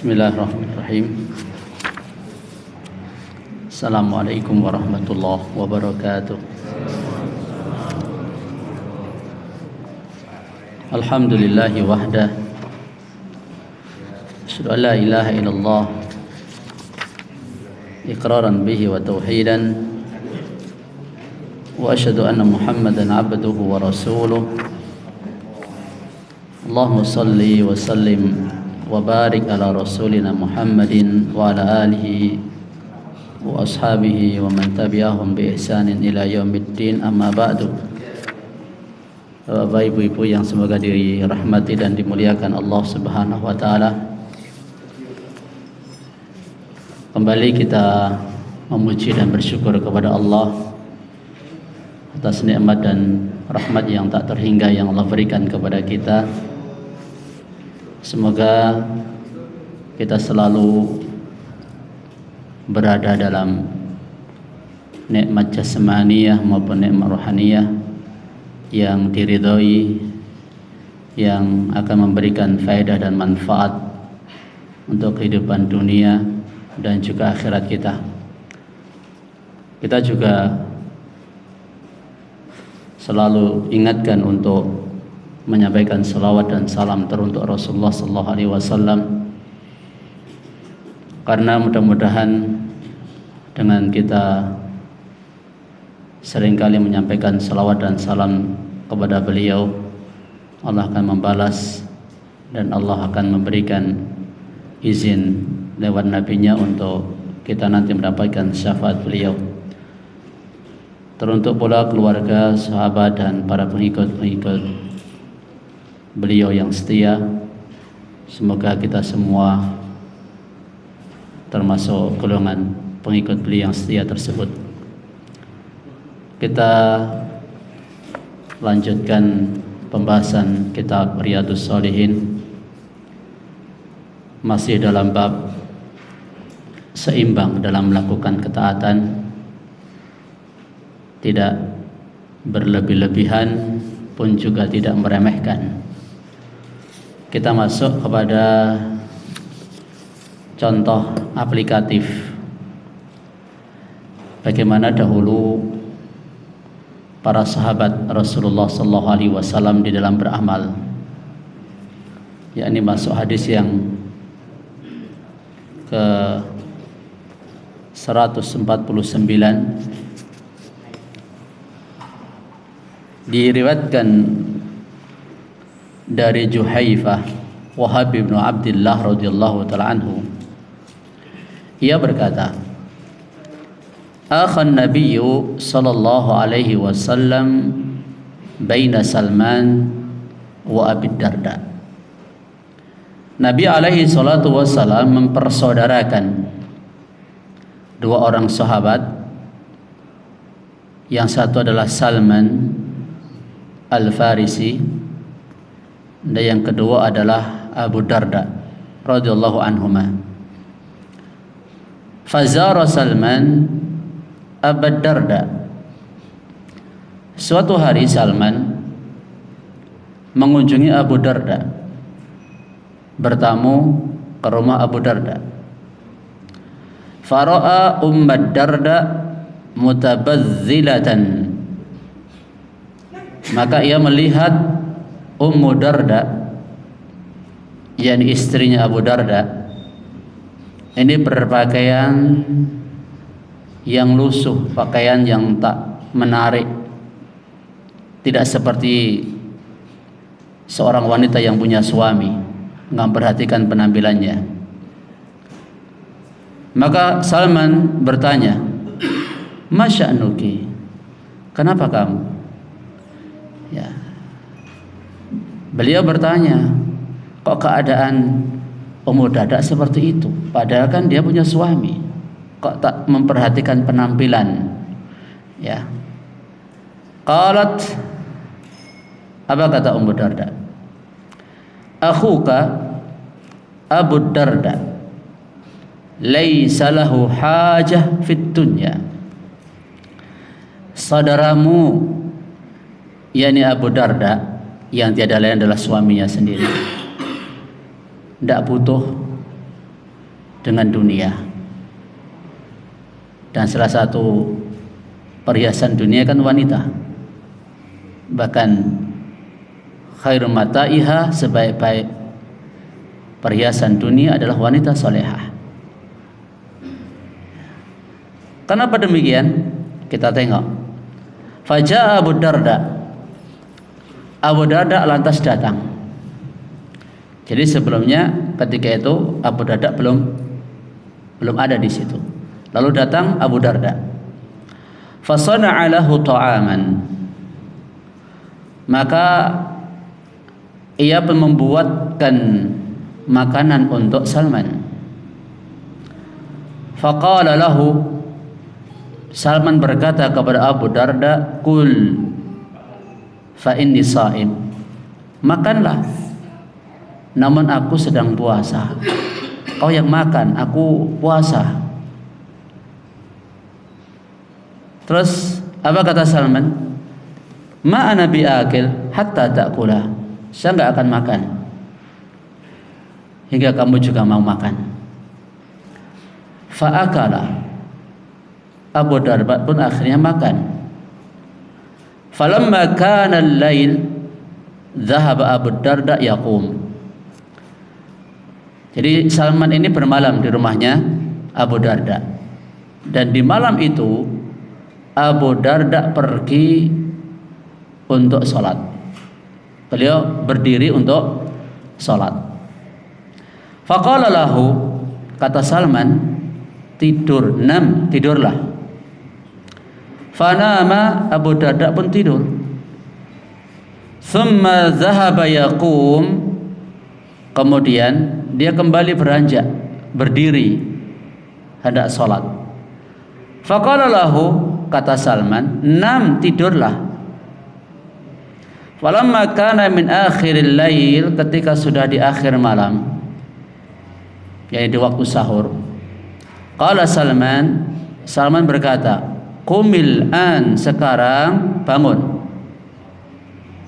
Bismillahirrahmanirrahim. Assalamualaikum warahmatullahi wabarakatuh. Alhamdulillahi wahdah. Asyhadu an la ilaha illallah iqraran bihi wa tauhidan wa asyhadu anna Muhammadan abduhu wa rasuluh. Allahumma salli wa sallim wa barik ala rasulina Muhammadin wa ala alihi wa ashabihi wa man tabi'ahum bi ihsanin ila yaumiddin, amma ba'du. Bapak ibu-ibu yang semoga dirahmati dan dimuliakan Allah Subhanahu wa taala, kembali kita memuji dan bersyukur kepada Allah atas nikmat dan rahmat yang tak terhingga yang Allah berikan kepada kita. Semoga kita selalu berada dalam nikmat jasmaniyah maupun nikmat rohaniyah yang diridhoi, yang akan memberikan faedah dan manfaat untuk kehidupan dunia dan juga akhirat kita. Kita juga selalu ingatkan untuk menyampaikan salawat dan salam teruntuk Rasulullah sallallahu alaihi wasallam, karena mudah-mudahan dengan kita seringkali menyampaikan salawat dan salam kepada beliau, Allah akan membalas dan Allah akan memberikan izin lewat nabinya untuk kita nanti mendapatkan syafaat beliau. Teruntuk pula keluarga, sahabat dan para pengikut-pengikut beliau yang setia, semoga kita semua termasuk golongan pengikut beliau yang setia tersebut. Kita lanjutkan pembahasan kitab Riyadhus Shalihin, masih dalam bab seimbang dalam melakukan ketaatan, tidak berlebih-lebihan pun juga tidak meremehkan. Kita masuk kepada contoh aplikatif bagaimana dahulu para sahabat Rasulullah sallallahu alaihi wasallam di dalam beramal, yakni masuk hadis yang ke 149. Diriwayatkan dari Juhaifah Wahab bin Abdullah radhiyallahu ta'ala anhu, ia berkata, akhan nabiyyu sallallahu alaihi wasallam baina Salman wa Abi Darda. Nabi alaihi salatu wasallam mempersaudarakan dua orang sahabat, yang satu adalah Salman Al-Farisi dan yang kedua adalah Abu Darda radhiyallahu anhuma. Fazara Salman Abu Darda. Suatu hari Salman mengunjungi Abu Darda, bertamu ke rumah Abu Darda. Fara'a Ummad Darda mutabazzilatan. Maka ia melihat Ummu Darda, yakni istrinya Abu Darda, ini berpakaian yang lusuh, pakaian yang tak menarik, tidak seperti seorang wanita yang punya suami, nggak memperhatikan penampilannya. Maka Salman bertanya, "Masya'nuki? Kenapa kamu?" Ya. Beliau bertanya, kok keadaan Ummu Darda seperti itu? Padahal kan dia punya suami. Kok tak memperhatikan penampilan? Ya. Qalat, apa kata Ummu Darda? Akhuka Abu Darda laisa lahu hajah fid dunya. Saudaramu, yakni Abu Darda, yang tiada lain adalah suaminya sendiri, tidak butuh dengan dunia. Dan salah satu perhiasan dunia kan wanita. Bahkan khairu mata'iha, sebaik-baik perhiasan dunia adalah wanita solehah. Kenapa demikian? Kita tengok. Faja'a Abu Darda. Abu Darda lantas datang. Jadi sebelumnya ketika itu Abu Darda belum ada di situ. Lalu datang Abu Darda. Fasana'a lahu ta'aman. Maka ia pun membuatkan makanan untuk Salman. Faqala lahu, Salman berkata kepada Abu Darda, "Kul fa inni sha'im." Makanlah, namun aku sedang puasa. Kau yang makan, aku puasa. Terus apa kata Salman? Ma ana bi'akil hatta ta'kula. Saya enggak akan makan hingga kamu juga mau makan. Fa'akala. Abu Darda pun akhirnya makan. Falamma kana al-lail dhahaba Abu Darda yaqum. Jadi Salman ini bermalam di rumahnya Abu Darda. Dan di malam itu Abu Darda pergi untuk sholat. Beliau berdiri untuk sholat. Faqala lahu, kata Salman, tidurlah. Fanama, Abu Darda pun tidur. Thumma dhahaba yaqum. Kemudian dia kembali beranjak, berdiri hendak sholat. Faqala lahu, kata Salman, nam, tidurlah. Falamma kana min akhiril lail, ketika sudah di akhir malam, yaitu di waktu sahur, qala Salman berkata, qumil an, sekarang bangun.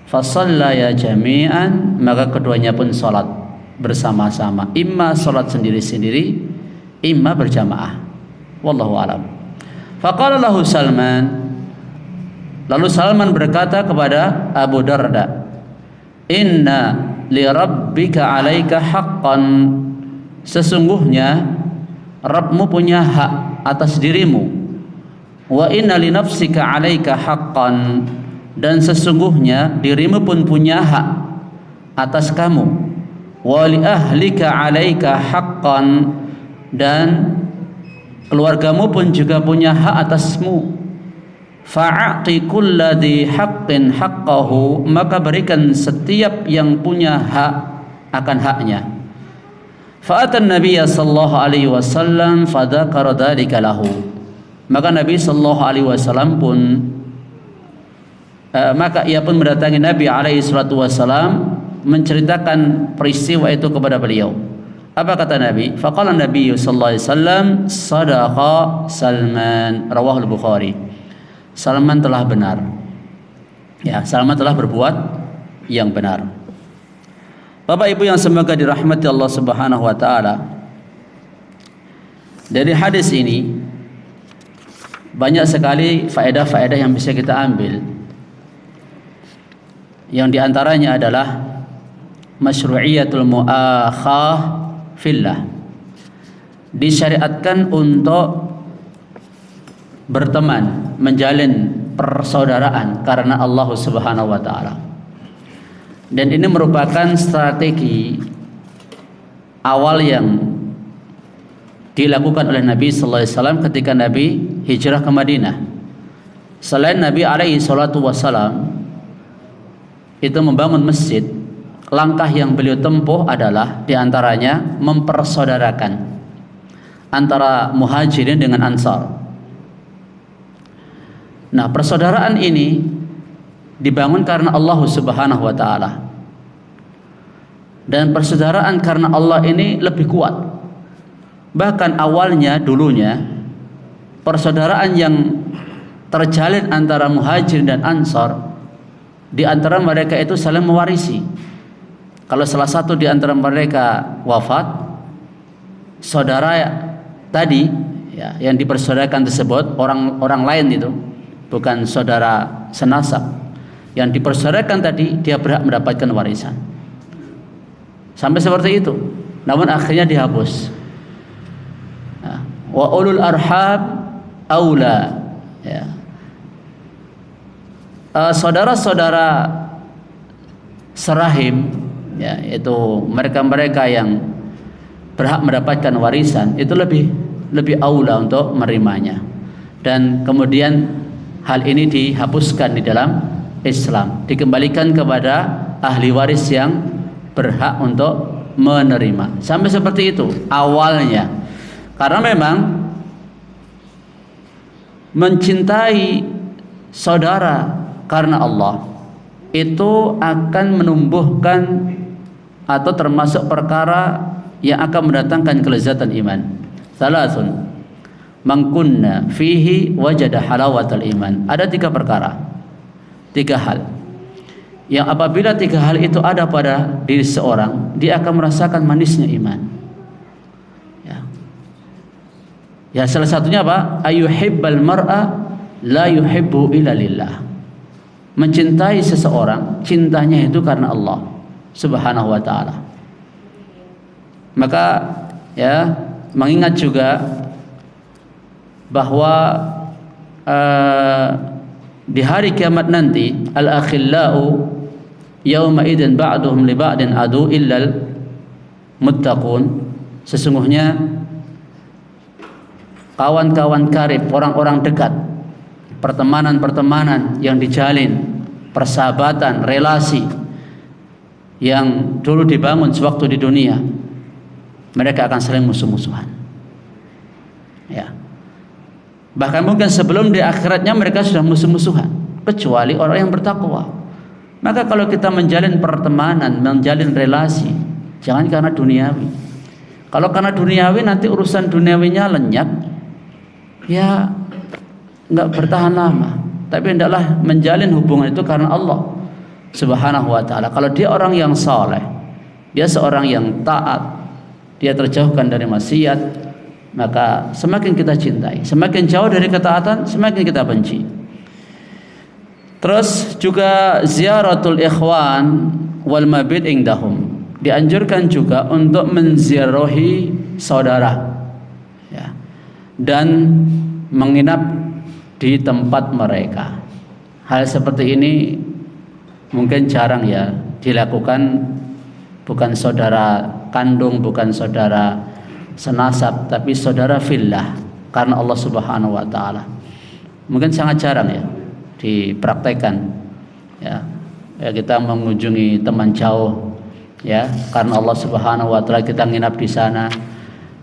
Fasallaya jami'an, maka keduanya pun salat bersama-sama, imma salat sendiri-sendiri, imma berjamaah. Wallahu alam. Faqala lahu Salman, lalu Salman berkata kepada Abu Darda, inna li rabbika 'alaika haqqan, sesungguhnya Rabbmu punya hak atas dirimu. Wa inna li nafsika 'alaika haqqan, dan sesungguhnya dirimu pun punya hak atas kamu. Wa li ahlika 'alaika haqqan, dan keluargamu pun juga punya hak atasmu. Fa'ati kulladhi haqqin haqqahu, maka berikan setiap yang punya hak akan haknya. Fa'atan Nabiya sallallahu alaihi wasallam fadzakara dzalika lahu, maka Nabi sallallahu alaihi wasallam pun maka ia pun mendatangi Nabi alaihi salatu wasallam menceritakan peristiwa itu kepada beliau. Apa kata Nabi? Faqala Nabi sallallahu alaihi wasallam, sadaqa Salman, rawahul Bukhari. Salman telah benar. Ya, Salman telah berbuat yang benar. Bapak Ibu yang semoga dirahmati Allah Subhanahu wa taala, dari hadis ini banyak sekali faedah-faedah yang bisa kita ambil. Yang diantaranya adalah masyru'iyatul mu'akhah fillah, disyariatkan untuk berteman, menjalin persaudaraan karena Allah Subhanahu wa taala. Dan ini merupakan strategi awal yang dilakukan oleh Nabi sallallahu alaihi wasallam ketika Nabi hijrah ke Madinah. Selain Nabi alaihi salatu wasallam itu membangun masjid, langkah yang beliau tempuh adalah diantaranya mempersaudarakan antara muhajirin dengan ansar. Nah, persaudaraan ini dibangun karena Allah Subhanahu wa taala. Dan persaudaraan karena Allah ini lebih kuat. Bahkan awalnya, dulunya, persaudaraan yang terjalin antara muhajir dan ansar, di antara mereka itu saling mewarisi. Kalau salah satu di antara mereka wafat, saudara tadi ya, yang dipersaudarakan tersebut orang lain itu, bukan saudara senasab. Yang dipersaudarakan tadi dia berhak mendapatkan warisan. Sampai seperti itu. Namun akhirnya dihapus. Wa ulul arham aula, ya. Saudara-saudara serahim, ya, itu mereka-mereka yang berhak mendapatkan warisan itu lebih aula untuk menerimanya. Dan kemudian hal ini dihapuskan di dalam Islam, dikembalikan kepada ahli waris yang berhak untuk menerima. Sampai seperti itu awalnya, karena memang mencintai saudara karena Allah itu akan menumbuhkan atau termasuk perkara yang akan mendatangkan kelezatan iman. Salasun man kunna fihi wajada halawatal iman. Ada 3 perkara, 3 hal yang apabila 3 hal itu ada pada diri seorang, dia akan merasakan manisnya iman. Ya, salah satunya apa? Ayuhibbal mar'a la yuhibbu illa lillah. Mencintai seseorang, cintanya itu karena Allah Subhanahu wa taala. Maka ya, mengingat juga bahwa di hari kiamat nanti al-akhillau yauma idzin ba'duhum li ba'din adu illal muttaqun. Sesungguhnya kawan-kawan karib, orang-orang dekat, pertemanan-pertemanan yang dijalin, persahabatan, relasi yang dulu dibangun sewaktu di dunia, mereka akan saling musuh-musuhan. Ya. Bahkan mungkin sebelum di akhiratnya mereka sudah musuh-musuhan, kecuali orang yang bertakwa. Maka kalau kita menjalin pertemanan, menjalin relasi, jangan karena duniawi. Kalau karena duniawi, nanti urusan duniawinya lenyap, ya nggak bertahan lama. Tapi hendaklah menjalin hubungan itu karena Allah Subhanahu wa taala. Kalau dia orang yang saleh, dia seorang yang taat, dia terjauhkan dari maksiat, maka semakin kita cintai. Semakin jauh dari ketaatan, semakin kita benci. Terus juga ziaratul ikhwan wal mabit indahum. Dianjurkan juga untuk menziarahi saudara, ya, dan menginap di tempat mereka. Hal seperti ini mungkin jarang ya dilakukan, bukan saudara kandung, bukan saudara senasab, tapi saudara fillah karena Allah Subhanahu wa taala. Mungkin sangat jarang ya dipraktekkan, ya. Kita mengunjungi teman jauh, ya, karena Allah Subhanahu wa taala, kita nginap di sana.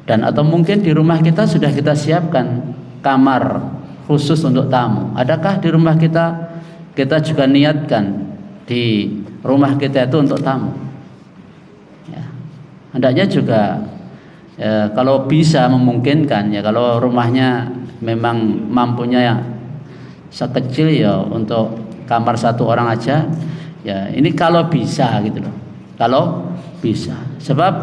Dan atau mungkin di rumah kita sudah kita siapkan kamar khusus untuk tamu. Adakah di rumah kita juga niatkan di rumah kita itu untuk tamu? Ya. Hendaknya juga ya, kalau bisa memungkinkan, ya, kalau rumahnya memang mampunya ya sekecil ya untuk kamar 1 orang aja, ya ini kalau bisa gitu loh. Kalau bisa. Sebab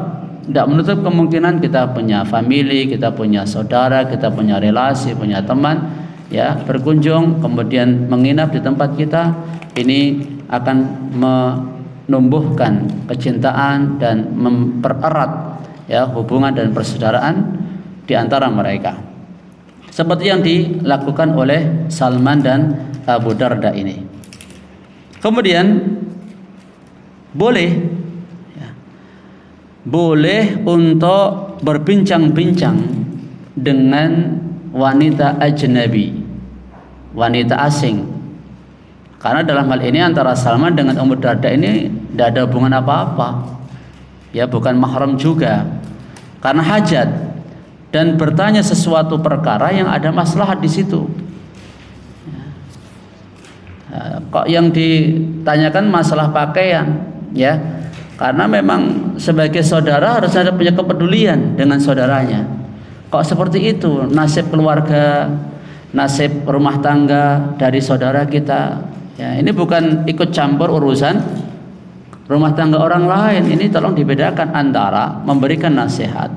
tidak menutup kemungkinan kita punya family, kita punya saudara, kita punya relasi, punya teman, ya, berkunjung kemudian menginap di tempat kita. Ini akan menumbuhkan kecintaan dan mempererat, ya, hubungan dan persaudaraan di antara mereka. Seperti yang dilakukan oleh Salman dan Abu Darda ini. Kemudian boleh untuk berbincang-bincang dengan wanita ajnabi, wanita asing. Karena dalam hal ini antara Salman dengan Ummu Darda ini tidak ada hubungan apa-apa, ya, bukan mahram juga, karena hajat dan bertanya sesuatu perkara yang ada maslahat di situ. Kok yang ditanyakan masalah pakaian, ya, karena memang sebagai saudara harus ada punya kepedulian dengan saudaranya. Kok seperti itu nasib keluarga, nasib rumah tangga dari saudara kita, ya, ini bukan ikut campur urusan rumah tangga orang lain. Ini tolong dibedakan antara memberikan nasihat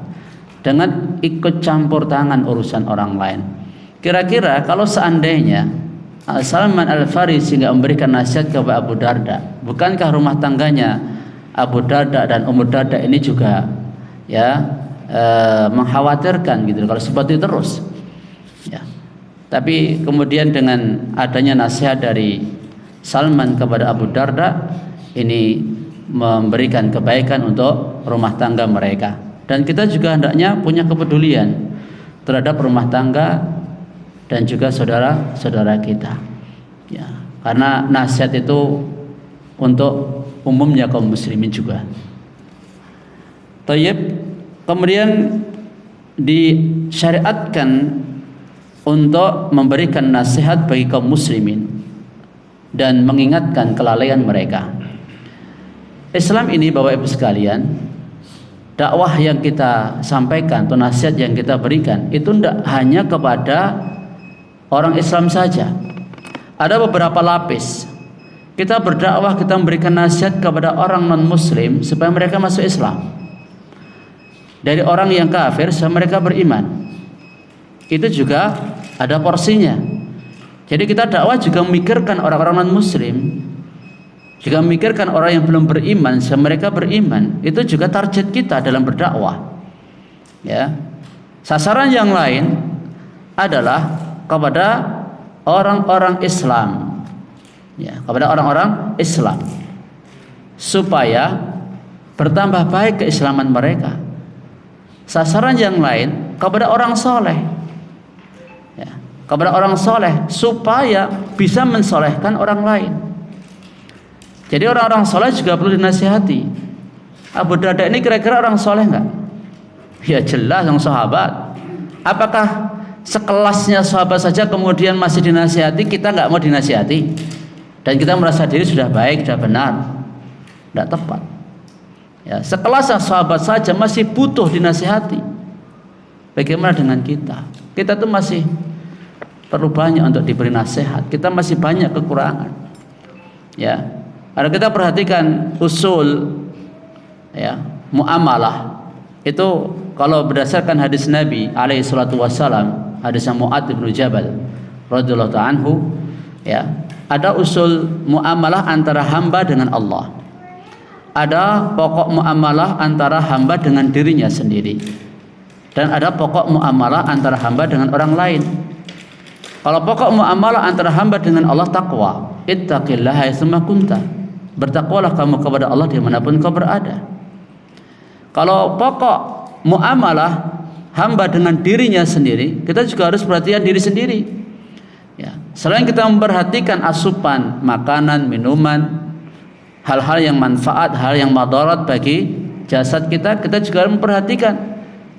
dengan ikut campur tangan urusan orang lain. Kira-kira kalau seandainya Salman Al-Farisi nggak memberikan nasihat kepada Abu Darda, bukankah rumah tangganya Abu Darda dan Ummu Darda ini juga ya mengkhawatirkan gitu kalau seperti terus ya. Tapi kemudian dengan adanya nasihat dari Salman kepada Abu Darda, ini memberikan kebaikan untuk rumah tangga mereka. Dan kita juga hendaknya punya kepedulian terhadap rumah tangga dan juga saudara-saudara kita ya, karena nasihat itu untuk umumnya kaum muslimin juga. Tayyib, kemudian disyariatkan untuk memberikan nasihat bagi kaum muslimin dan mengingatkan kelalaian mereka. Islam ini Bapak Ibu sekalian, dakwah yang kita sampaikan atau nasihat yang kita berikan itu tidak hanya kepada orang Islam saja. Ada beberapa lapis. Kita berdakwah, kita memberikan nasihat kepada orang non-muslim supaya mereka masuk Islam. Dari orang yang kafir supaya mereka beriman. Itu juga ada porsinya. Jadi kita dakwah juga memikirkan orang-orang non-muslim, juga memikirkan orang yang belum beriman supaya mereka beriman. Itu juga target kita dalam berdakwah. Ya. Sasaran yang lain adalah kepada orang-orang Islam ya, kepada orang-orang Islam supaya bertambah baik keislaman mereka. Sasaran yang lain kepada orang soleh ya, kepada orang soleh supaya bisa mensolehkan orang lain. Jadi orang-orang soleh juga perlu dinasihati. Abu Darda ini kira-kira orang soleh enggak? Ya jelas, yang sahabat. Apakah sekelasnya sahabat saja kemudian masih dinasihati, kita nggak mau dinasihati dan kita merasa diri sudah baik, sudah benar? Tidak tepat ya. Sekelasnya sahabat saja masih butuh dinasihati, bagaimana dengan kita? Kita tuh masih perlu banyak untuk diberi nasihat, kita masih banyak kekurangan ya. Kalau kita perhatikan usul ya muamalah itu, kalau berdasarkan hadis Nabi alaihi salatu wassalam, hadis Mu'adz bin Jabal radhiyallahu ta'ala anhu ya, ada usul muamalah antara hamba dengan Allah, ada pokok muamalah antara hamba dengan dirinya sendiri, dan ada pokok muamalah antara hamba dengan orang lain. Kalau pokok muamalah antara hamba dengan Allah takwa, ittaqillaha haitsuma kunta, bertakwalah kamu kepada Allah dimanapun kau berada. Kalau pokok muamalah hamba dengan dirinya sendiri, kita juga harus perhatian diri sendiri ya. Selain kita memperhatikan asupan makanan, minuman, hal-hal yang manfaat, hal yang madarat bagi jasad kita, kita juga harus memperhatikan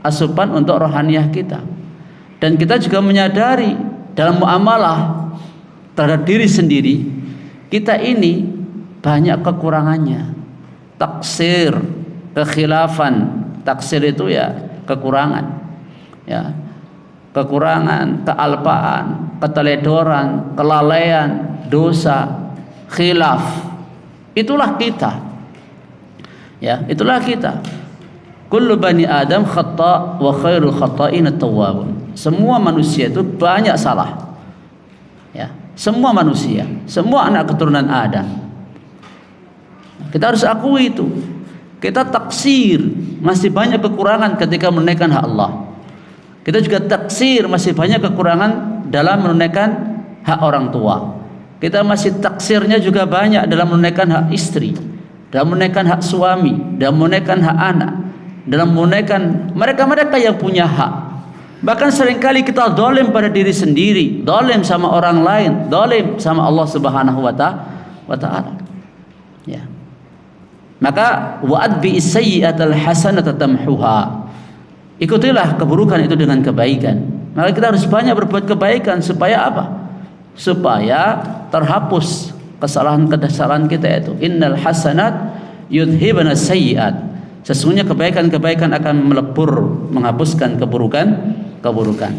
asupan untuk rohaniyah kita. Dan kita juga menyadari dalam muamalah terhadap diri sendiri, kita ini banyak kekurangannya. Taksir, kekhilafan. Taksir itu ya kekurangan ya, kekurangan, kealpaan, keteledoran, kelalaian, dosa, khilaf. Itulah kita ya, itulah kita. Kullu bani Adam khata' wa khairul khata'in at-tawwabun. Semua manusia itu banyak salah ya, semua manusia, semua anak keturunan Adam. Kita harus akui itu. Kita taksir, masih banyak kekurangan ketika menunaikan hak Allah. Kita juga taksir, masih banyak kekurangan dalam menunaikan hak orang tua. Kita masih taksirnya juga banyak dalam menunaikan hak istri, dalam menunaikan hak suami, dalam menunaikan hak anak, dalam menunaikan mereka-mereka yang punya hak. Bahkan seringkali kita zalim pada diri sendiri, zalim sama orang lain, zalim sama Allah Subhanahu wa ta'ala. Ya. Maka wa'adbi sayyi'atal hasanata tamhuha. Ikutilah keburukan itu dengan kebaikan. Maka kita harus banyak berbuat kebaikan supaya apa? Supaya terhapus kesalahan-kesalahan kita itu. Innal hasanat yudhibana sayyi'at. Sesungguhnya kebaikan-kebaikan akan melebur, menghapuskan keburukan.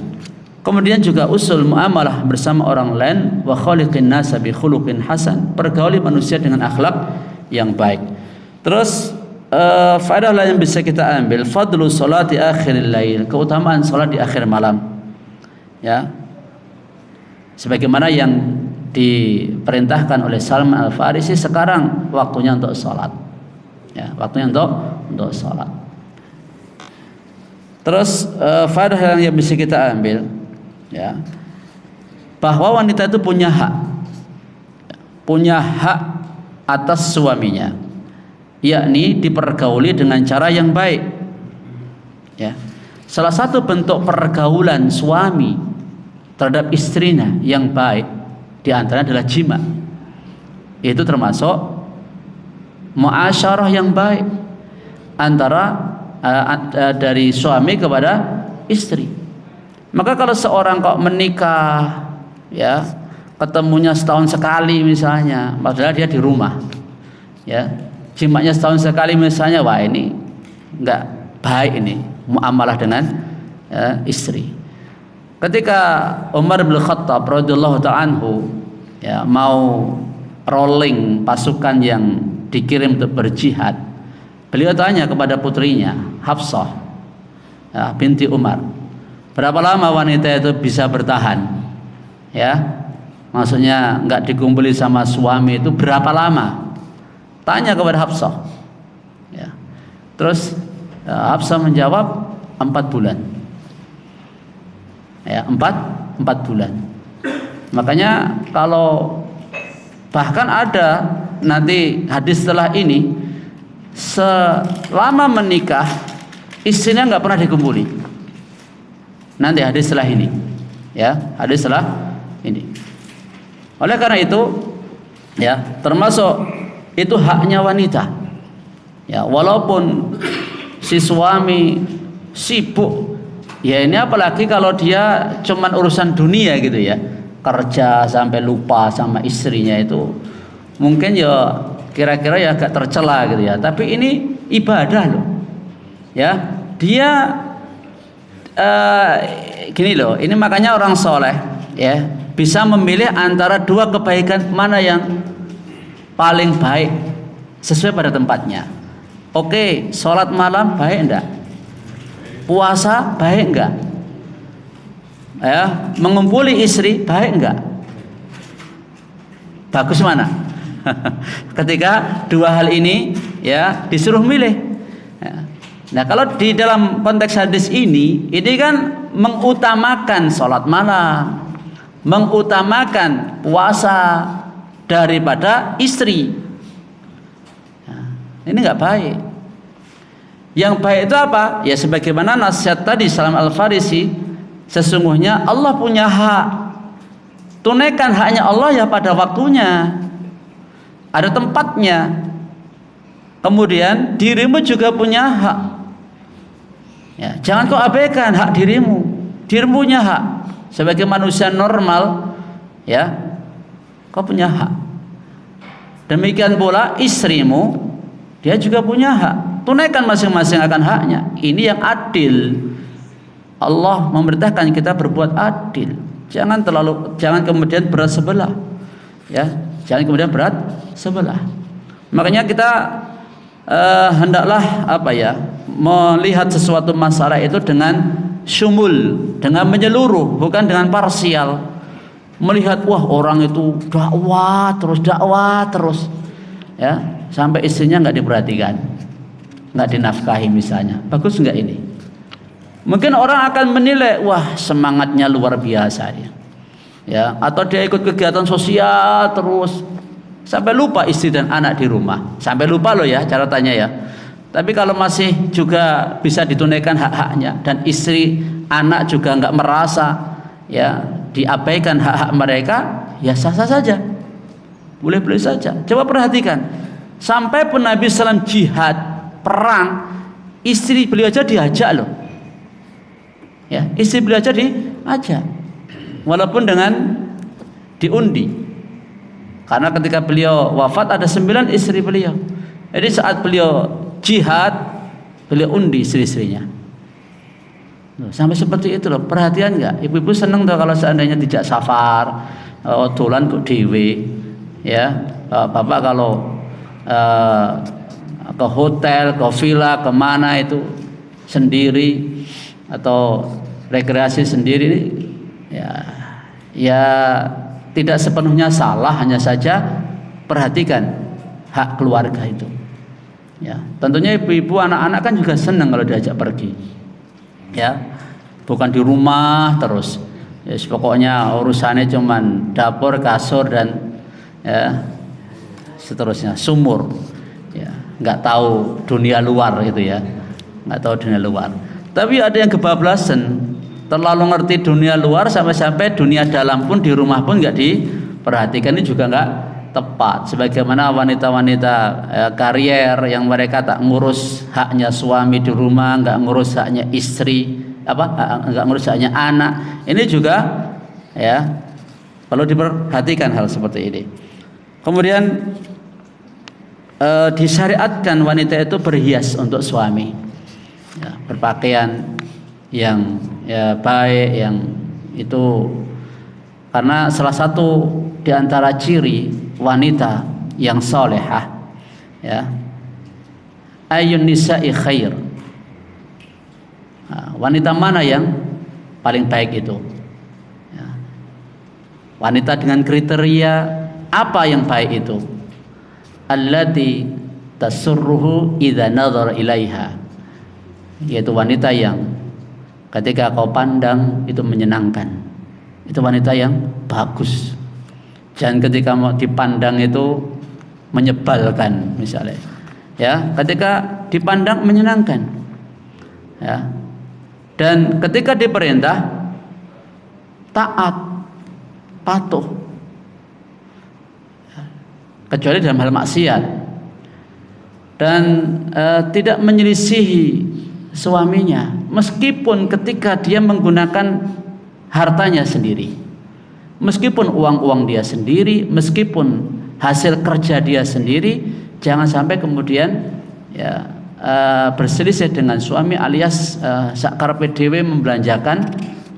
Kemudian juga usul muamalah bersama orang lain, wa khaliqin nasa bi khuluqin hasan. Pergauli manusia dengan akhlak yang baik. Terus faedah lain yang bisa kita ambil, fadlu salati akhiril lail, keutamaan salat di akhir malam. Ya. Sebagaimana yang diperintahkan oleh Salman Al-Farisi, sekarang waktunya untuk salat. Ya, waktunya untuk salat. Terus faedah yang bisa kita ambil, ya, bahwa wanita itu punya hak atas suaminya, yakni dipergauli dengan cara yang baik. Ya, salah satu bentuk pergaulan suami terhadap istrinya yang baik diantaranya adalah jima. Itu termasuk muasyarah yang baik antara dari suami kepada istri. Maka kalau seorang kok menikah, ya, ketemunya setahun sekali misalnya, padahal dia di rumah, ya, jimaknya setahun sekali misalnya, wah ini enggak baik ini muamalah dengan istri. Ketika Umar bin Khattab radhiyallahu ta'ala anhu, ya, mau rolling pasukan yang dikirim untuk berjihad, beliau tanya kepada putrinya Hafsah, ya, binti Umar, berapa lama wanita itu bisa bertahan? Ya, maksudnya nggak dikumpuli sama suami itu berapa lama? Tanya kepada Hafsah. Ya. Terus Hafsah menjawab 4 bulan. Ya, 4 bulan. Makanya kalau bahkan ada nanti hadis setelah ini, selama menikah istrinya nggak pernah dikumpuli. Nanti hadis setelah ini, ya, hadis setelah ini. Oleh karena itu, ya, termasuk itu haknya wanita. Ya, walaupun si suami sibuk, ya ini apalagi kalau dia cuman urusan dunia gitu ya, kerja sampai lupa sama istrinya, itu mungkin ya kira-kira ya agak tercela gitu ya. Tapi ini ibadah loh. Ya, dia gini loh, ini makanya orang soleh, ya, bisa memilih antara dua kebaikan mana yang paling baik sesuai pada tempatnya. Oke, sholat malam baik enggak? Puasa baik enggak? Ya, mengumpuli istri baik enggak? Bagus mana? Ketika dua hal ini, ya, disuruh milih. Ya. Nah, kalau di dalam konteks hadis ini kan mengutamakan sholat malam, mengutamakan puasa daripada istri. Nah, ini nggak baik. Yang baik itu apa? Ya sebagaimana nasihat tadi Salman Al-Farisi, sesungguhnya Allah punya hak. Tunaikan haknya Allah ya pada waktunya, ada tempatnya. Kemudian dirimu juga punya hak. Ya, jangan kau abaikan hak dirimu. Dirimu punya hak sebagai manusia normal, ya, kau punya hak. Demikian pula istrimu, dia juga punya hak. Tunaikan masing-masing akan haknya. Ini yang adil. Allah memerintahkan kita berbuat adil. Jangan kemudian berat sebelah. Ya, jangan kemudian berat sebelah. Makanya kita hendaklah melihat sesuatu masalah itu dengan syumul, dengan menyeluruh, bukan dengan parsial. Melihat wah orang itu dakwah terus, ya, sampai istrinya nggak diperhatikan, nggak dinafkahi misalnya. Bagus nggak ini? Mungkin orang akan menilai, wah semangatnya luar biasa dia, ya, atau dia ikut kegiatan sosial terus sampai lupa istri dan anak di rumah. Sampai lupa loh ya catatannya ya. Tapi kalau masih juga bisa ditunaikan hak-haknya dan istri anak juga nggak merasa, ya, diabaikan hak-hak mereka, ya sah-sah saja, boleh-boleh saja. Coba perhatikan, sampai pun Nabi SAW jihad perang, istri beliau aja diajak loh, ya, istri beliau aja diajak, walaupun dengan diundi. Karena ketika beliau wafat ada 9 istri beliau. Jadi saat beliau jihad, beliau undi istri-istrinya. Sampai seperti itu loh. Perhatian nggak? Ibu-ibu seneng tuh kalau seandainya tidak safar, dolan kok dewe, ya. Bapak kalau ke hotel, ke villa, kemana itu sendiri atau rekreasi sendiri, ya tidak sepenuhnya salah, hanya saja perhatikan hak keluarga itu. Ya, tentunya ibu-ibu anak-anak kan juga senang kalau diajak pergi. Ya, bukan di rumah terus. Ya, pokoknya urusannya cuman dapur, kasur dan ya seterusnya, sumur. Ya, nggak tahu dunia luar gitu ya, nggak tahu dunia luar. Tapi ada yang kebablasan, terlalu ngerti dunia luar sampai-sampai dunia dalam pun di rumah pun nggak diperhatikan. Ini juga nggak tepat. Sebagaimana wanita-wanita karier yang mereka tak ngurus haknya suami di rumah, nggak ngurus haknya istri, nggak ngurus haknya anak. Ini juga ya perlu diperhatikan hal seperti ini. Kemudian disyariatkan wanita itu berhias untuk suami, ya, berpakaian yang ya baik, yang itu karena salah satu di antara ciri wanita yang salehah, ya, ayun nisa'i khair. Nah, wanita mana yang paling baik itu? Ya. Wanita dengan kriteria apa yang baik itu? Allati tasurruhu idza nadhara ilaiha, yaitu wanita yang ketika kau pandang itu menyenangkan. Itu wanita yang bagus. Jangan ketika mau dipandang itu menyebalkan misalnya. Ya, ketika dipandang menyenangkan. Ya. Dan ketika diperintah taat, patuh. Kecuali dalam hal maksiat. Dan tidak menyelisihi suaminya meskipun ketika dia menggunakan hartanya sendiri, meskipun uang-uang dia sendiri, meskipun hasil kerja dia sendiri, jangan sampai kemudian ya berselisih dengan suami alias sakarepe dhewe membelanjakan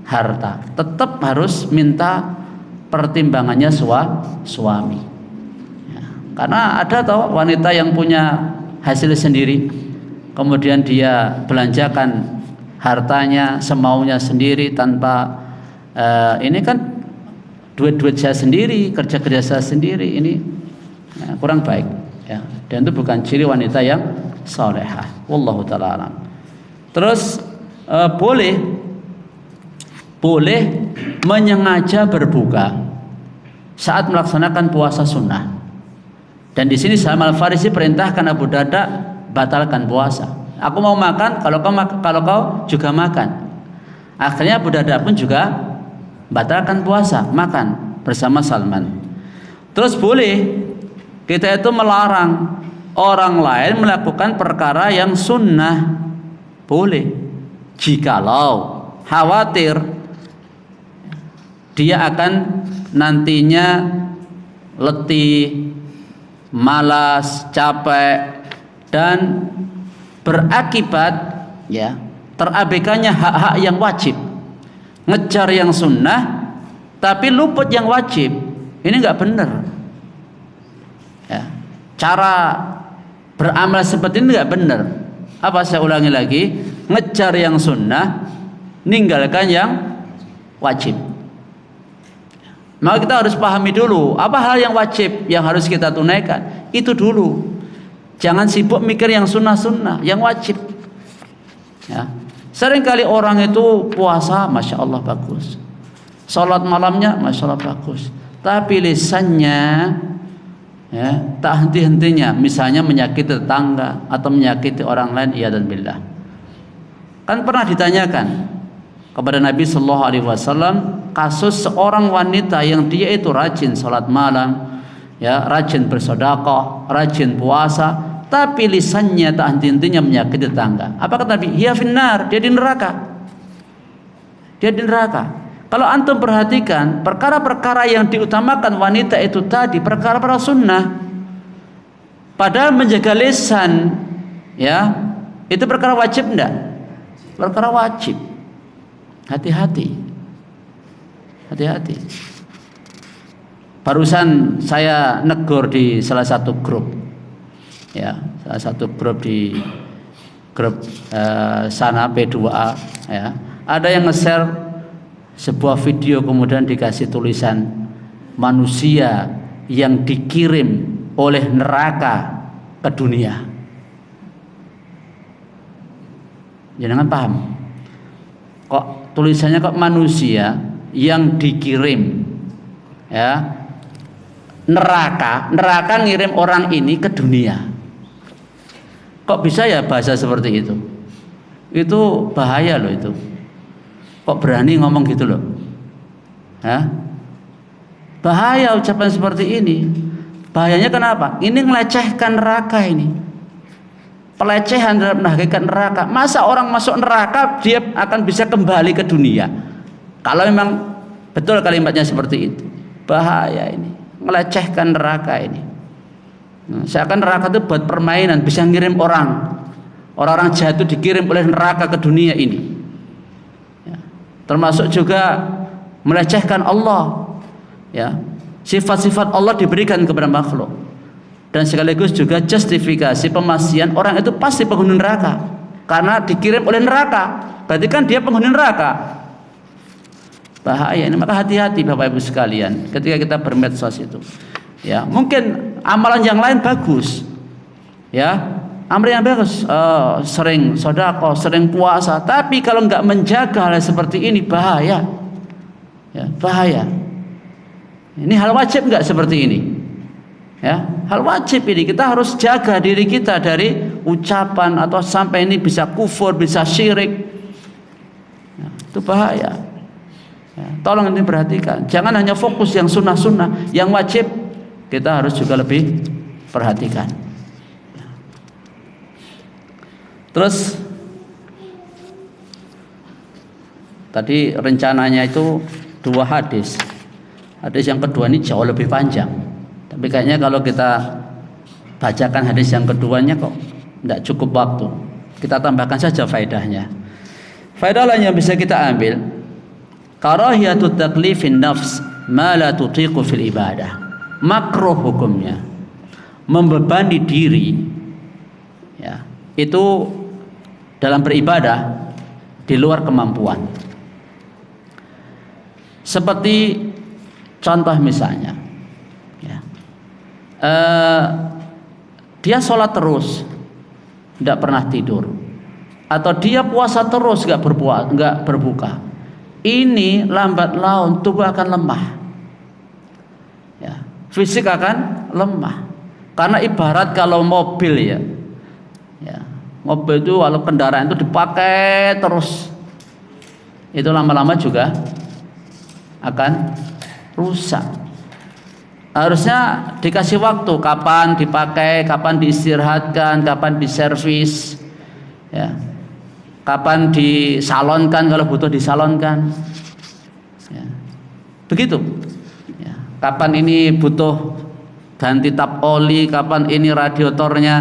harta. Tetap harus minta pertimbangannya suami. Ya, karena ada toh wanita yang punya hasil sendiri, kemudian dia belanjakan hartanya semaunya sendiri tanpa ini kan duit-duit saya sendiri, kerja-kerja saya sendiri, ini ya, kurang baik ya. Dan itu bukan ciri wanita yang salehah. Wallahu ta'ala alam. Terus boleh menyengaja berbuka saat melaksanakan puasa sunnah. Dan di sini Salman Al-Farisi perintahkan Abu Darda batalkan puasa. Aku mau makan kalau kau juga makan. Akhirnya Abu Darda pun juga batalkan puasa, makan bersama Salman. Terus boleh kita itu melarang orang lain melakukan perkara yang sunnah, boleh, jikalau khawatir dia akan nantinya letih, malas, capek, dan berakibat ya terabaikannya hak-hak yang wajib. Ngejar yang sunnah tapi luput yang wajib, ini nggak benar ya. Cara beramal seperti ini nggak benar. Apa, saya ulangi lagi, ngejar yang sunnah, ninggalkan yang wajib. Maka kita harus pahami dulu apa hal yang wajib yang harus kita tunaikan, itu dulu. Jangan sibuk mikir yang sunnah-sunnah, yang wajib ya. Seringkali orang itu puasa, masya Allah bagus, sholat malamnya, masya Allah bagus, tapi lisannya ya, tak henti-hentinya, misalnya menyakiti tetangga atau menyakiti orang lain, iya dan billah. Kan pernah ditanyakan kepada Nabi Sallallahu Alaihi Wasallam kasus seorang wanita yang dia itu rajin sholat malam, ya, rajin bersedekah, rajin puasa, tapi lisannya tak henti-hentinya menyakiti tetangga. Apa kata Nabi? Hiya finnar, dia di neraka. Dia di neraka. Kalau antum perhatikan perkara-perkara yang diutamakan wanita itu tadi perkara-perkara sunnah. Padahal menjaga lisan ya, itu perkara wajib enggak? Perkara wajib. Hati-hati. Hati-hati. Barusan saya negur di salah satu grup. ya, salah satu grup di grup sana P2A ya, ada yang nge-share sebuah video kemudian dikasih tulisan manusia yang dikirim oleh neraka ke dunia. Jangan paham kok tulisannya kok manusia yang dikirim ya, neraka ngirim orang ini ke dunia. Kok bisa ya bahasa seperti itu? Itu bahaya loh itu. Kok berani ngomong gitu loh? Hah? Bahaya ucapan seperti ini. Bahayanya kenapa? Ini melecehkan neraka ini. Pelecehan dalam hakikat neraka. Masa orang masuk neraka dia akan bisa kembali ke dunia? Kalau memang betul kalimatnya seperti itu, bahaya ini. Melecehkan neraka ini. Seakan neraka itu buat permainan, bisa ngirim orang. Orang-orang jahat itu dikirim oleh neraka ke dunia ini. Ya. Termasuk juga melecehkan Allah. Ya. Sifat-sifat Allah diberikan kepada makhluk. Dan sekaligus juga justifikasi pemastian orang itu pasti penghuni neraka. Karena dikirim oleh neraka. Berarti kan dia penghuni neraka. Bahaya ini, maka hati-hati Bapak Ibu sekalian ketika kita bermedsos itu. Ya, mungkin amalan yang lain bagus. Ya, amalan yang bagus, sering sedekah, sering puasa, tapi kalau nggak menjaga hal seperti ini bahaya. Ya, bahaya. Ini hal wajib nggak seperti ini? Ya, hal wajib ini kita harus jaga diri kita dari ucapan atau sampai ini bisa kufur, bisa syirik. Ya, itu bahaya. Ya, tolong ini perhatikan. Jangan hanya fokus yang sunnah-sunnah, yang wajib kita harus juga lebih perhatikan. Ya. Terus tadi rencananya itu 2 hadis. Hadis yang kedua ini jauh lebih panjang. Tapi kayaknya kalau kita bacakan hadis yang keduanya kok tidak cukup waktu. Kita tambahkan saja faedahnya. Faedah lain yang bisa kita ambil, karahiyatut taklifin nafs ma la tutiqu fil ibadah. Makruh hukumnya membebani diri ya, itu dalam beribadah di luar kemampuan. Seperti contoh misalnya ya, dia sholat terus tidak pernah tidur, atau dia puasa terus nggak berbuka. Ini lambat laun tubuh akan lemah ya, fisik akan lemah. Karena ibarat kalau mobil ya, mobil itu kalau kendaraan itu dipakai terus, itu lama-lama juga akan rusak. Harusnya dikasih waktu kapan dipakai, kapan diistirahatkan, kapan diservis ya, kapan disalonkan kalau butuh disalonkan ya. Begitu ya. Kapan ini butuh ganti tap oli, kapan ini radiatornya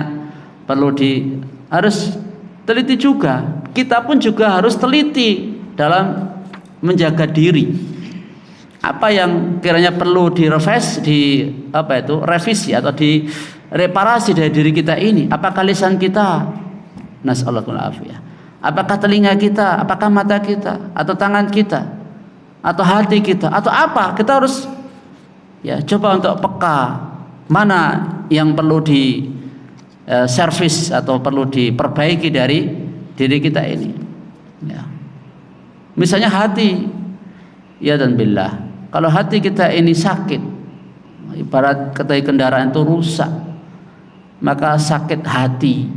perlu harus teliti juga. Kita pun juga harus teliti dalam menjaga diri. Apa yang kiranya perlu revisi atau direparasi dari diri kita ini? Apakah lisan kita? Nasallahu alaihi. Apakah telinga kita? Apakah mata kita? Atau tangan kita? Atau hati kita? Atau apa? Kita harus ya coba untuk peka mana yang perlu di servis atau perlu diperbaiki dari diri kita ini. Ya. Misalnya hati, ya dan billah. Kalau hati kita ini sakit, ibarat ketika kendaraan itu rusak, maka sakit hati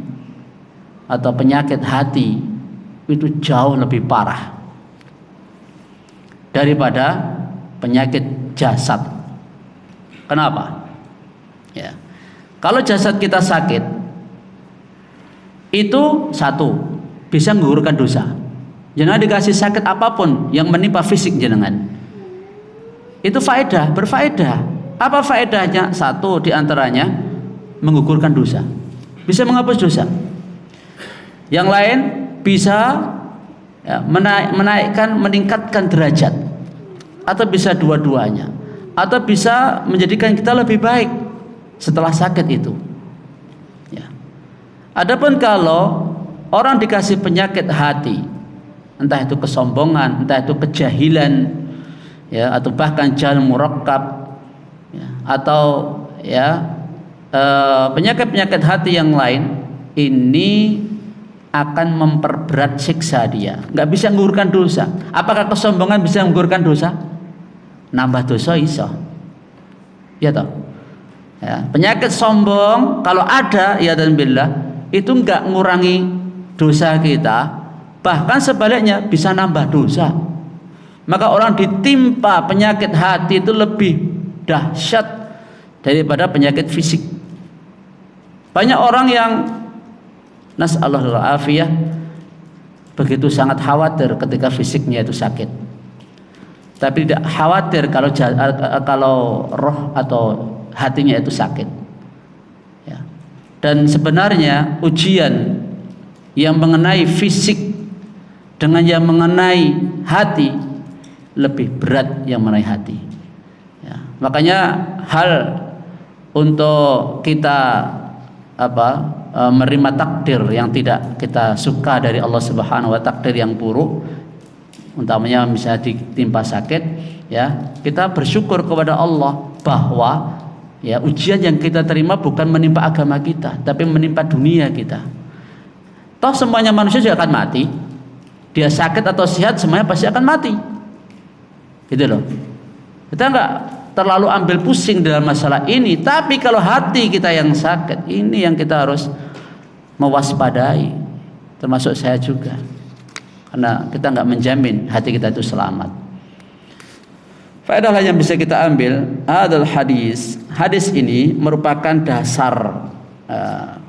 atau penyakit hati itu jauh lebih parah daripada penyakit jasad. Kenapa? Ya. Kalau jasad kita sakit, itu satu, bisa menggugurkan dosa. Jangan dikasih sakit apapun yang menimpa fisik jenengan. Itu berfaedah. Apa faedahnya? Satu diantaranya menggugurkan dosa, bisa menghapus dosa. Yang lain bisa ya, meningkatkan derajat, atau bisa dua-duanya, atau bisa menjadikan kita lebih baik setelah sakit itu. Ya. Adapun kalau orang dikasih penyakit hati, entah itu kesombongan, entah itu kejahilan, ya, atau bahkan jahil murakkab, ya, atau ya penyakit-penyakit hati yang lain, ini akan memperberat siksa dia. Nggak bisa menggugurkan dosa. Apakah kesombongan bisa menggugurkan dosa? Nambah dosa iso. Ya toh. Ya, penyakit sombong kalau ada, ya dan billah, itu nggak ngurangi dosa kita, bahkan sebaliknya bisa nambah dosa. Maka orang ditimpa penyakit hati itu lebih dahsyat daripada penyakit fisik. Banyak orang yang nas'allahu al-afiyah begitu sangat khawatir ketika fisiknya itu sakit, tapi tidak khawatir kalau roh atau hatinya itu sakit, ya. Dan sebenarnya ujian yang mengenai fisik dengan yang mengenai hati lebih berat yang mengenai hati, ya. Makanya hal untuk kita menerima takdir yang tidak kita suka dari Allah Subhanahu wa takdir yang buruk, utamanya misalnya ditimpa sakit, ya, kita bersyukur kepada Allah bahwa ya ujian yang kita terima bukan menimpa agama kita, tapi menimpa dunia kita. Toh semuanya manusia juga akan mati. Dia sakit atau sehat semuanya pasti akan mati. Gitu loh. Kita enggak terlalu ambil pusing dalam masalah ini, tapi kalau hati kita yang sakit, ini yang kita harus mewaspadai, termasuk saya juga, karena kita nggak menjamin hati kita itu selamat. Faedah yang bisa kita ambil adalah hadis ini merupakan dasar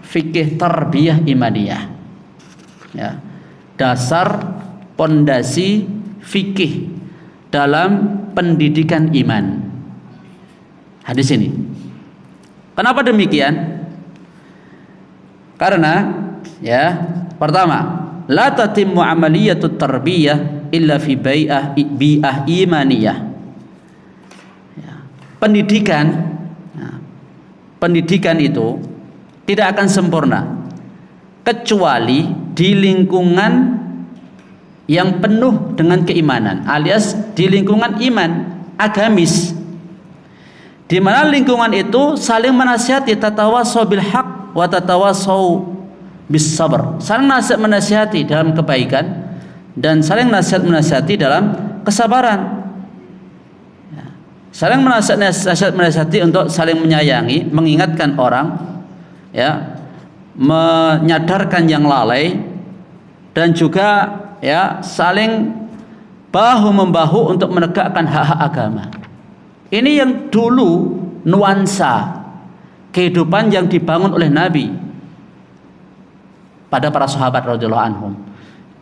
fikih tarbiyah imaniyah, ya, dasar pondasi fikih dalam pendidikan iman. Hadis ini. Kenapa demikian? Karena ya, pertama, la tatimmu amaliyatut tarbiyah illa fi bi'ah imaniyah. Ya, pendidikan itu tidak akan sempurna kecuali di lingkungan yang penuh dengan keimanan, alias di lingkungan iman agamis, di mana lingkungan itu saling menasihati, tatawasau bil haq wa tatawasau bis sabr, saling menasihati dalam kebaikan dan saling menasihati dalam kesabaran, ya. Saling menasihati untuk saling menyayangi, mengingatkan orang, ya, menyadarkan yang lalai, dan juga ya saling bahu membahu untuk menegakkan hak-hak agama. Ini yang dulu nuansa kehidupan yang dibangun oleh Nabi pada para sahabat radhiyallahu anhum.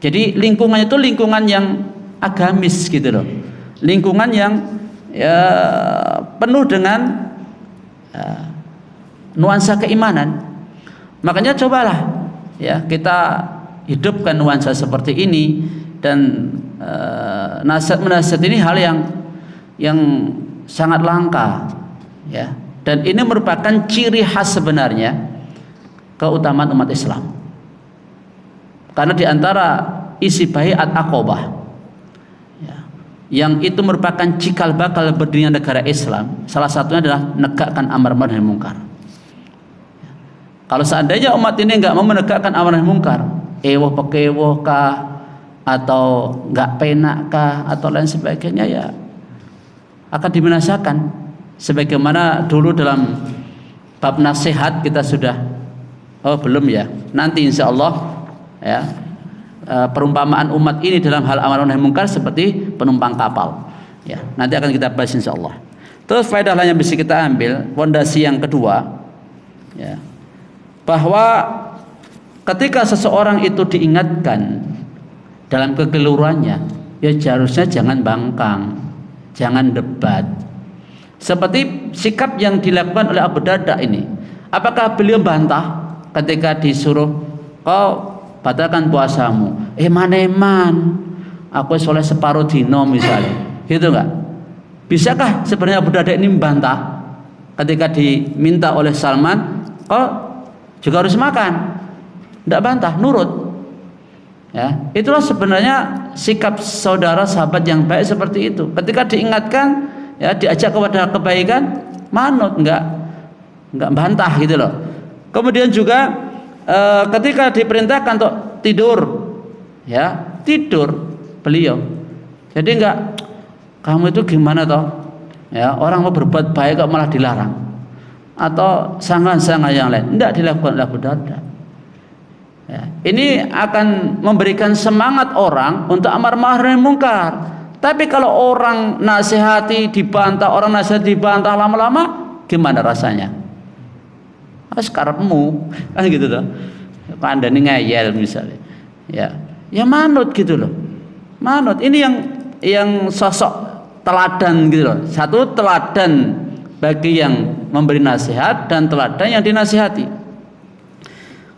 Jadi lingkungan itu lingkungan yang agamis gitu loh. Lingkungan yang ya penuh dengan nuansa keimanan. Makanya cobalah ya kita hidupkan nuansa seperti ini, dan nasihat-nasihat ini hal yang sangat langka, ya, dan ini merupakan ciri khas sebenarnya keutamaan umat Islam. Karena diantara isi baiat Aqabah, ya, yang itu merupakan cikal bakal berdirinya negara Islam, salah satunya adalah menegakkan amar ma'ruf nahi munkar. Ya. Kalau seandainya umat ini enggak mau menegakkan amar nahi munkar, ewoh pekewoh kah, atau enggak penak kah, atau lain sebagainya, ya akan dibinasakan. Sebagaimana dulu dalam bab nasihat kita sudah, belum ya, nanti insya Allah ya, perumpamaan umat ini dalam hal amar nahi munkar seperti penumpang kapal, ya, nanti akan kita bahas insya Allah. Terus faedah lain yang bisa kita ambil, fondasi yang kedua, ya, bahwa ketika seseorang itu diingatkan dalam kekeliruannya, ya seharusnya jangan bangkang, jangan debat. Seperti sikap yang dilakukan oleh Abu Darda ini. Apakah beliau bantah ketika disuruh, kau batalkan puasamu? Eman, aku soleh separuh dino misalnya, gitu enggak? Bisakah sebenarnya Abu Darda ini membantah ketika diminta oleh Salman, kau juga harus makan? Tidak bantah, nurut. Ya, itulah sebenarnya sikap saudara sahabat yang baik seperti itu. Ketika diingatkan, ya diajak kepada kebaikan, manut, enggak bantah gitu loh. Kemudian juga ketika diperintahkan untuk tidur, ya tidur beliau. Jadi enggak, kamu itu gimana toh? Ya, orang mau berbuat baik kok malah dilarang. Atau sangat-sangat yang lain, enggak dilakukan oleh Abu Darda. Ya, ini akan memberikan semangat orang untuk amar ma'ruf nahi munkar. Tapi kalau orang nasihati dibantah, lama-lama gimana rasanya? Sekarapmu kan gitu loh. Kandani ngeyel misalnya. Ya manut gitu loh. Manut. Ini yang sosok teladan gitu loh. Satu teladan bagi yang memberi nasihat dan teladan yang dinasihati.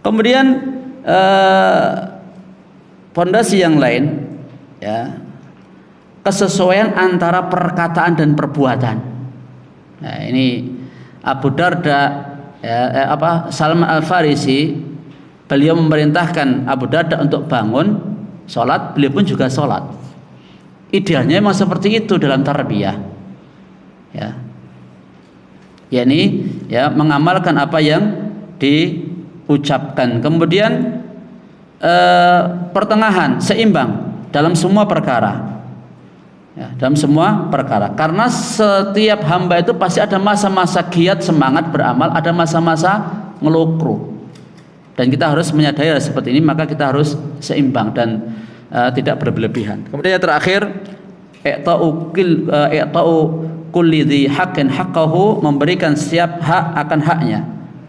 Kemudian fondasi yang lain, ya, kesesuaian antara perkataan dan perbuatan. Nah, ini Abu Darda, ya, Salman Al-Farisi, beliau memerintahkan Abu Darda untuk bangun sholat, beliau pun juga sholat. Idealnya memang seperti itu dalam tarbiyah, ya, yakni ya mengamalkan apa yang diucapkan. Kemudian pertengahan, seimbang dalam semua perkara, ya, dalam semua perkara. Karena setiap hamba itu pasti ada masa-masa giat semangat beramal, ada masa-masa ngelukru, dan kita harus menyadari seperti ini. Maka kita harus seimbang dan tidak berlebihan. Kemudian yang terakhir, i'ta'u kulli dzi haqqin haqqahu, memberikan setiap hak akan haknya.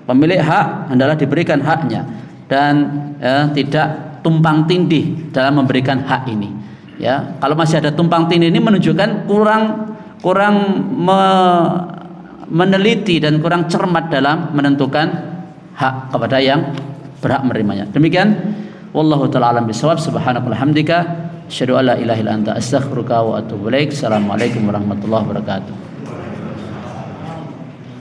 Pemilik hak adalah diberikan haknya, dan tidak tumpang tindih dalam memberikan hak ini. Ya, kalau masih ada tumpang tindih, ini menunjukkan kurang meneliti dan kurang cermat dalam menentukan hak kepada yang berhak menerimanya. Demikian, wallahu taala alam bisawab. Subhanakallahumma hamdika asyhadu an la ilaha illa anta astaghfiruka wa atubu ilaik. Assalamualaikum warahmatullahi wabarakatuh.